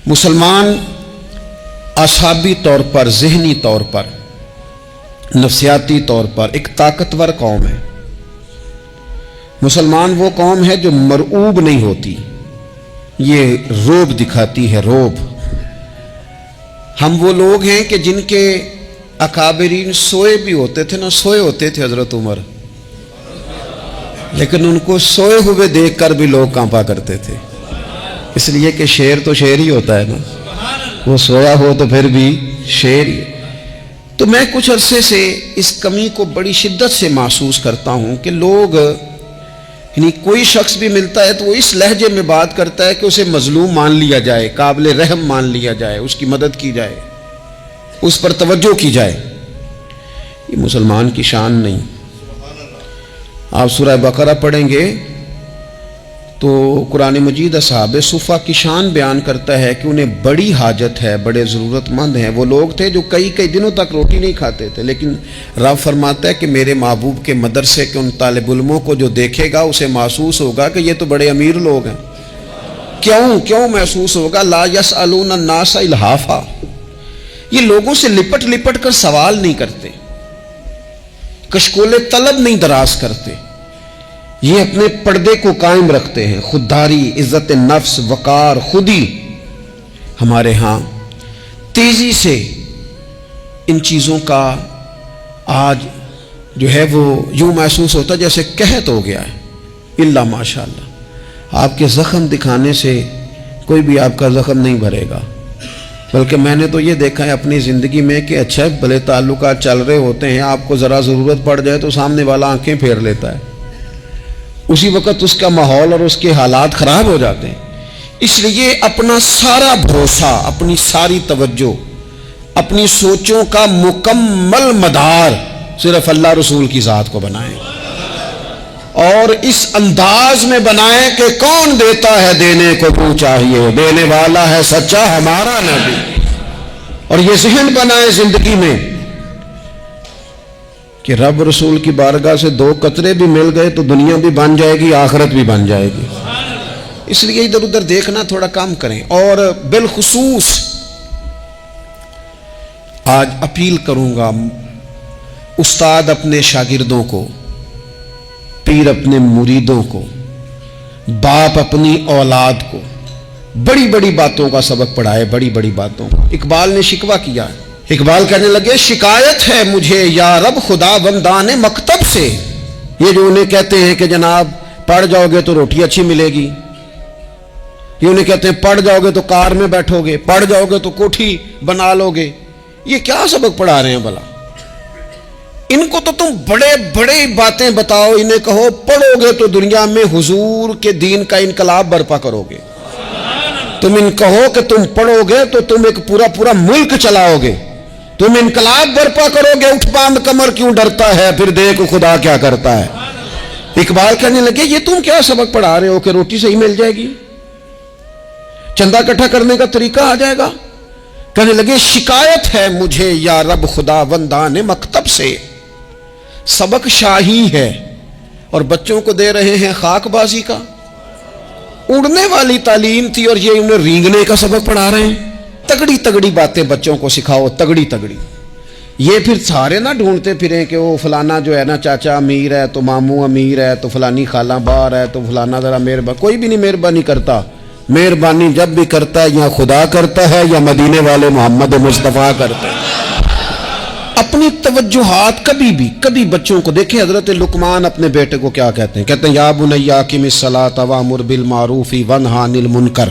مسلمان اعصابی طور پر، ذہنی طور پر، نفسیاتی طور پر ایک طاقتور قوم ہے۔ مسلمان وہ قوم ہے جو مرعوب نہیں ہوتی، یہ رعب دکھاتی ہے، رعب۔ ہم وہ لوگ ہیں کہ جن کے اکابرین سوئے بھی ہوتے تھے نا، سوئے ہوتے تھے حضرت عمر، لیکن ان کو سوئے ہوئے دیکھ کر بھی لوگ کانپا کرتے تھے، اس لیے کہ شیر تو شیر ہی ہوتا ہے نا، وہ سویا ہو تو پھر بھی شیر ہی۔ تو میں کچھ عرصے سے اس کمی کو بڑی شدت سے محسوس کرتا ہوں کہ لوگ، یعنی کوئی شخص بھی ملتا ہے تو وہ اس لہجے میں بات کرتا ہے کہ اسے مظلوم مان لیا جائے، قابل رحم مان لیا جائے، اس کی مدد کی جائے، اس پر توجہ کی جائے۔ یہ مسلمان کی شان نہیں۔ آپ سورہ بقرہ پڑھیں گے تو قرآن مجید اصحاب صفہ کی شان بیان کرتا ہے کہ انہیں بڑی حاجت ہے، بڑے ضرورت مند ہیں۔ وہ لوگ تھے جو کئی دنوں تک روٹی نہیں کھاتے تھے، لیکن رب فرماتا ہے کہ میرے محبوب کے مدرسے کے ان طالب علموں کو جو دیکھے گا اسے محسوس ہوگا کہ یہ تو بڑے امیر لوگ ہیں۔ کیوں محسوس ہوگا؟ لا یسألون الناس الحافا، یہ لوگوں سے لپٹ کر سوال نہیں کرتے، کشکول طلب نہیں دراز کرتے، یہ اپنے پردے کو قائم رکھتے ہیں۔ خودداری، عزت نفس، وقار، خودی۔ ہمارے ہاں تیزی سے ان چیزوں کا آج جو ہے وہ یوں محسوس ہوتا ہے جیسے قحط ہو گیا ہے۔ الا ماشاءاللہ، آپ کے زخم دکھانے سے کوئی بھی آپ کا زخم نہیں بھرے گا، بلکہ میں نے تو یہ دیکھا ہے اپنی زندگی میں کہ اچھا بھلے تعلقات چل رہے ہوتے ہیں، آپ کو ذرا ضرورت پڑ جائے تو سامنے والا آنکھیں پھیر لیتا ہے، اسی وقت اس کا ماحول اور اس کے حالات خراب ہو جاتے ہیں۔ اس لیے اپنا سارا بھروسہ، اپنی ساری توجہ، اپنی سوچوں کا مکمل مدار صرف اللہ رسول کی ذات کو بنائیں، اور اس انداز میں بنائیں کہ کون دیتا ہے دینے کو تو چاہیے، دینے والا ہے سچا ہمارا نبی۔ اور یہ ذہن بنائیں زندگی میں کہ رب رسول کی بارگاہ سے 2 قطرے بھی مل گئے تو دنیا بھی بن جائے گی، آخرت بھی بن جائے گی۔ اس لیے ادھر ادھر دیکھنا تھوڑا کم کریں۔ اور بالخصوص آج اپیل کروں گا، استاد اپنے شاگردوں کو، پیر اپنے مریدوں کو، باپ اپنی اولاد کو بڑی بڑی باتوں کا سبق پڑھائے، بڑی بڑی باتوں کا۔ اقبال نے شکوہ کیا ہے، اقبال کہنے لگے شکایت ہے مجھے یا رب خدا بندان مکتب سے، یہ جو انہیں کہتے ہیں کہ جناب پڑھ جاؤ گے تو روٹی اچھی ملے گی، یہ انہیں کہتے ہیں پڑھ جاؤ گے تو کار میں بیٹھو گے، پڑھ جاؤ گے تو کوٹھی بنا لو گے، یہ کیا سبق پڑھا رہے ہیں بھلا؟ ان کو تو تم بڑے بڑے باتیں بتاؤ، انہیں کہو پڑھو گے تو دنیا میں حضور کے دین کا انقلاب برپا کرو گے، تم ان کہو کہ تم پڑھو گے تو تم ایک پورا ملک چلاؤ گے، تم انقلاب برپا کرو گے، اٹھ باندھ کمر کیوں ڈرتا ہے، پھر دیکھ خدا کیا کرتا ہے۔ اقبال کہنے لگے یہ تم کیا سبق پڑھا رہے ہو کہ روٹی صحیح مل جائے گی، چندہ اکٹھا کرنے کا طریقہ آ جائے گا؟ کہنے لگے شکایت ہے مجھے یا رب خدا بندان مکتب سے، سبق شاہی ہے اور بچوں کو دے رہے ہیں خاک بازی کا۔ اڑنے والی تعلیم تھی اور یہ انہیں رینگنے کا سبق پڑھا رہے ہیں۔ تگڑی باتیں بچوں کو سکھاؤ، تگڑی۔ یہ پھر سارے نہ ڈھونڈتے پھریں کہ وہ فلانا جو ہے نا چاچا امیر ہے تو ماموں امیر ہے تو فلانی خالہ باہر ہے تو فلانا ذرا مہربانی، کوئی بھی نہیں مہربانی کرتا۔ مہربانی جب بھی کرتا ہے یا خدا کرتا ہے یا مدینے والے محمد مصطفیٰ کرتے ہیں۔ اپنی توجہات کبھی بچوں کو دیکھیں، حضرت لقمان اپنے بیٹے کو کیا کہتے ہیں یا بنی اقم الصلاۃ وامر بالمعروف وانہی عن المنکر۔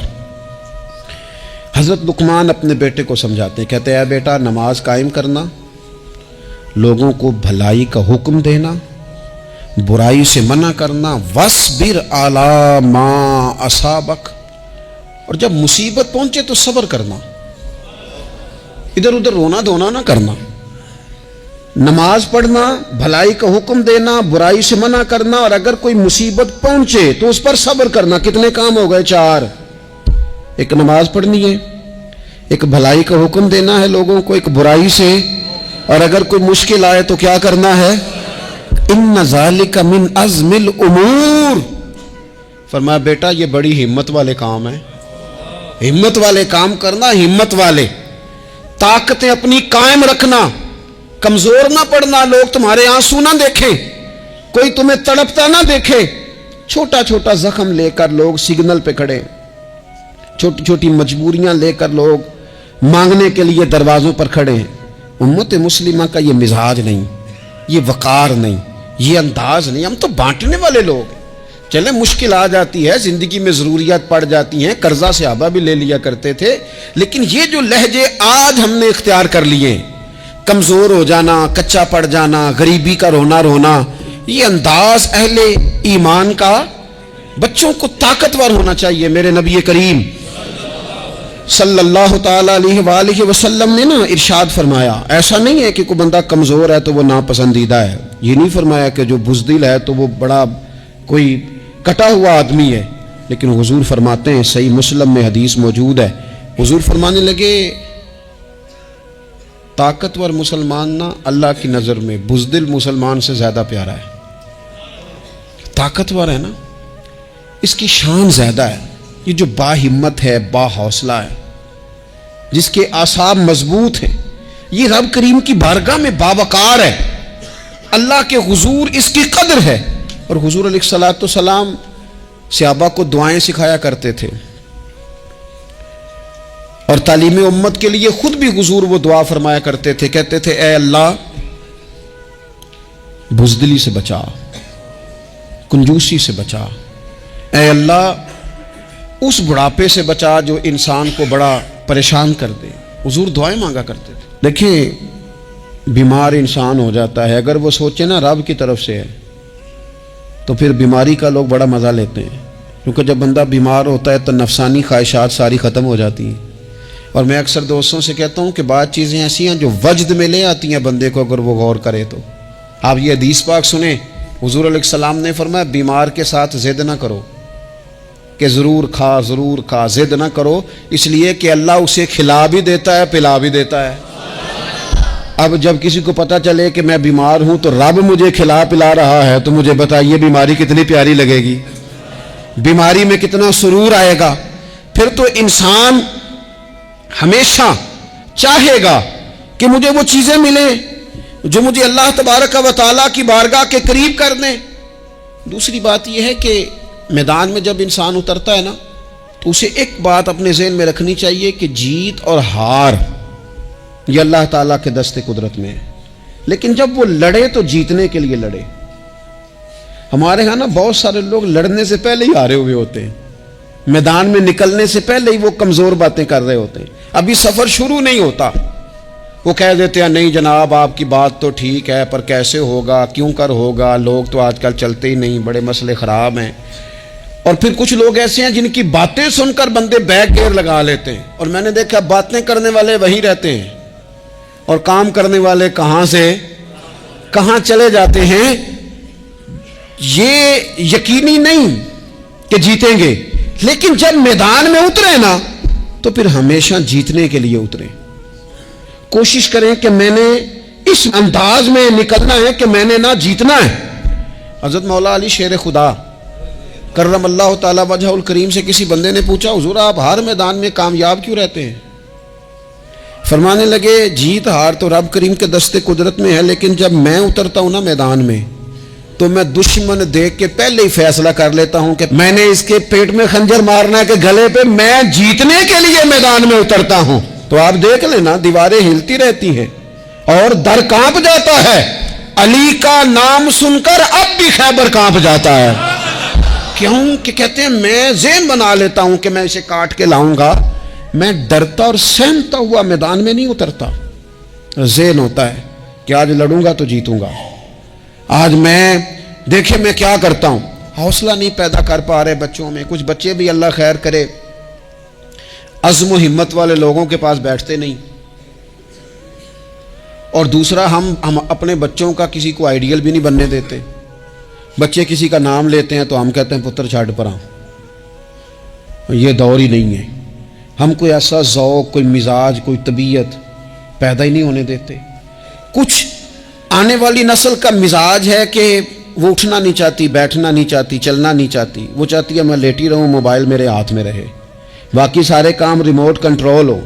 حضرت لقمان اپنے بیٹے کو سمجھاتے ہیں، کہتے ہیں اے بیٹا نماز قائم کرنا، لوگوں کو بھلائی کا حکم دینا، برائی سے منع کرنا، وَاصْبِرْ عَلَىٰ مَا أَصَابَكَ، اور جب مصیبت پہنچے تو صبر کرنا، ادھر ادھر رونا دھونا نہ کرنا۔ نماز پڑھنا، بھلائی کا حکم دینا، برائی سے منع کرنا، اور اگر کوئی مصیبت پہنچے تو اس پر صبر کرنا۔ کتنے کام ہو گئے؟ 4۔ ایک نماز پڑھنی ہے، ایک بھلائی کا حکم دینا ہے لوگوں کو، ایک برائی سے، اور اگر کوئی مشکل آئے تو کیا کرنا ہے؟ ان ذالک من عزم الامور، فرمایا بیٹا یہ بڑی ہمت والے کام ہیں، ہمت والے کام کرنا، ہمت والے، طاقتیں اپنی قائم رکھنا، کمزور نہ پڑنا، لوگ تمہارے آنسو نہ دیکھیں، کوئی تمہیں تڑپتا نہ دیکھے۔ چھوٹا چھوٹا زخم لے کر لوگ سگنل پہ کھڑے، چھوٹی چھوٹی مجبوریاں لے کر لوگ مانگنے کے لیے دروازوں پر کھڑے ہیں۔ امت مسلمہ کا یہ مزاج نہیں، یہ وقار نہیں، یہ انداز نہیں۔ ہم تو بانٹنے والے لوگ ہیں۔ چلے مشکل آ جاتی ہے، زندگی میں ضروریات پڑ جاتی ہیں، قرضہ صحابہ بھی لے لیا کرتے تھے، لیکن یہ جو لہجے آج ہم نے اختیار کر لیے، کمزور ہو جانا، کچا پڑ جانا، غریبی کا رونا رونا، یہ انداز اہل ایمان کا بچوں کو طاقتور ہونا چاہیے۔ میرے نبی کریم صلی اللہ تعالی علیہ وآلہ وسلم نے نا ارشاد فرمایا، ایسا نہیں ہے کہ کوئی بندہ کمزور ہے تو وہ ناپسندیدہ ہے، یہ نہیں فرمایا کہ جو بزدل ہے تو وہ بڑا کوئی کٹا ہوا آدمی ہے، لیکن حضور فرماتے ہیں، صحیح مسلم میں حدیث موجود ہے، حضور فرمانے لگے طاقتور مسلمان نا اللہ کی نظر میں بزدل مسلمان سے زیادہ پیارا ہے۔ طاقتور ہے نا، اس کی شان زیادہ ہے۔ یہ جو با ہمت ہے، با حوصلہ ہے، جس کے اعصاب مضبوط ہیں، یہ رب کریم کی بارگاہ میں باوقار ہے، اللہ کے حضور اس کی قدر ہے۔ اور حضور علیہ الصلوۃ والسلام صحابہ کو دعائیں سکھایا کرتے تھے، اور تعلیم امت کے لیے خود بھی حضور وہ دعا فرمایا کرتے تھے، کہتے تھے اے اللہ بزدلی سے بچا، کنجوسی سے بچا، اے اللہ اس بڑھاپے سے بچا جو انسان کو بڑا پریشان کر دے۔ حضور دعائیں مانگا کرتے تھے۔ دیکھیں بیمار انسان ہو جاتا ہے، اگر وہ سوچے نا رب کی طرف سے ہے تو پھر بیماری کا لوگ بڑا مزہ لیتے ہیں، کیونکہ جب بندہ بیمار ہوتا ہے تو نفسانی خواہشات ساری ختم ہو جاتی ہیں۔ اور میں اکثر دوستوں سے کہتا ہوں کہ بعض چیزیں ایسی ہیں جو وجد میں لے آتی ہیں بندے کو، اگر وہ غور کرے تو۔ آپ یہ حدیث پاک سنیں، حضور علیہ السلام نے فرمایا بیمار کے ساتھ ضد نہ کرو کہ ضرور کھا، ضد نہ کرو، اس لیے کہ اللہ اسے کھلا بھی دیتا ہے، پلا بھی دیتا ہے۔ اب جب کسی کو پتہ چلے کہ میں بیمار ہوں تو رب مجھے کھلا پلا رہا ہے تو مجھے بتائیے بیماری کتنی پیاری لگے گی، بیماری میں کتنا سرور آئے گا۔ پھر تو انسان ہمیشہ چاہے گا کہ مجھے وہ چیزیں ملیں جو مجھے اللہ تبارک و تعالیٰ کی بارگاہ کے قریب کر دیں۔ دوسری بات یہ ہے کہ میدان میں جب انسان اترتا ہے نا تو اسے ایک بات اپنے ذہن میں رکھنی چاہیے کہ جیت اور ہار یہ اللہ تعالیٰ کے دست قدرت میں ہے، لیکن جب وہ لڑے تو جیتنے کے لیے لڑے۔ ہمارے ہاں نا بہت سارے لوگ لڑنے سے پہلے ہی ہارے ہوئے ہوتے ہیں، میدان میں نکلنے سے پہلے ہی وہ کمزور باتیں کر رہے ہوتے ہیں، ابھی سفر شروع نہیں ہوتا وہ کہہ دیتے ہیں نہیں جناب آپ کی بات تو ٹھیک ہے پر کیسے ہوگا، کیوں کر ہوگا، لوگ تو آج کل چلتے ہی نہیں، بڑے مسئلے خراب ہیں۔ اور پھر کچھ لوگ ایسے ہیں جن کی باتیں سن کر بندے بیک گیئر لگا لیتے ہیں، اور میں نے دیکھا باتیں کرنے والے وہیں رہتے ہیں اور کام کرنے والے کہاں سے کہاں چلے جاتے ہیں۔ یہ یقینی نہیں کہ جیتیں گے، لیکن جب میدان میں اترے نا تو پھر ہمیشہ جیتنے کے لیے اترے۔ کوشش کریں کہ میں نے اس انداز میں نکلنا ہے کہ میں نے نہ جیتنا ہے۔ حضرت مولا علی شیر خدا کرم اللہ تعالی وجہ الکریم سے کسی بندے نے پوچھا حضور آپ ہر میدان میں کامیاب کیوں رہتے ہیں؟ فرمانے لگے جیت ہار تو رب کریم کے دست قدرت میں ہے، لیکن جب میں اترتا ہوں نا میدان میں تو میں دشمن دیکھ کے پہلے ہی فیصلہ کر لیتا ہوں کہ میں نے اس کے پیٹ میں خنجر مارنا ہے کہ گلے پہ، میں جیتنے کے لیے میدان میں اترتا ہوں۔ تو آپ دیکھ لینا دیواریں ہلتی رہتی ہیں اور در کانپ جاتا ہے، علی کا نام سن کر اب بھی خیبر کانپ جاتا ہے۔ کیوں کہ کہتے ہیں میں ذہن بنا لیتا ہوں کہ میں اسے کاٹ کے لاؤں گا، میں ڈرتا اور سہمتا ہوا میدان میں نہیں اترتا۔ ذہن ہوتا ہے کہ آج لڑوں گا تو جیتوں گا، آج میں دیکھیں میں کیا کرتا ہوں۔ حوصلہ نہیں پیدا کر پا رہے بچوں میں، کچھ بچے بھی اللہ خیر کرے عزم و ہمت والے لوگوں کے پاس بیٹھتے نہیں، اور دوسرا ہم اپنے بچوں کا کسی کو آئیڈیل بھی نہیں بننے دیتے۔ بچے کسی کا نام لیتے ہیں تو ہم کہتے ہیں پتر چھاڑ پر آؤ، یہ دور ہی نہیں ہے۔ ہم کوئی ایسا ذوق، کوئی مزاج، کوئی طبیعت پیدا ہی نہیں ہونے دیتے۔ کچھ آنے والی نسل کا مزاج ہے کہ وہ اٹھنا نہیں چاہتی، بیٹھنا نہیں چاہتی، چلنا نہیں چاہتی، وہ چاہتی ہے میں لیٹی رہوں، موبائل میرے ہاتھ میں رہے۔ باقی سارے کام ریموٹ کنٹرول ہو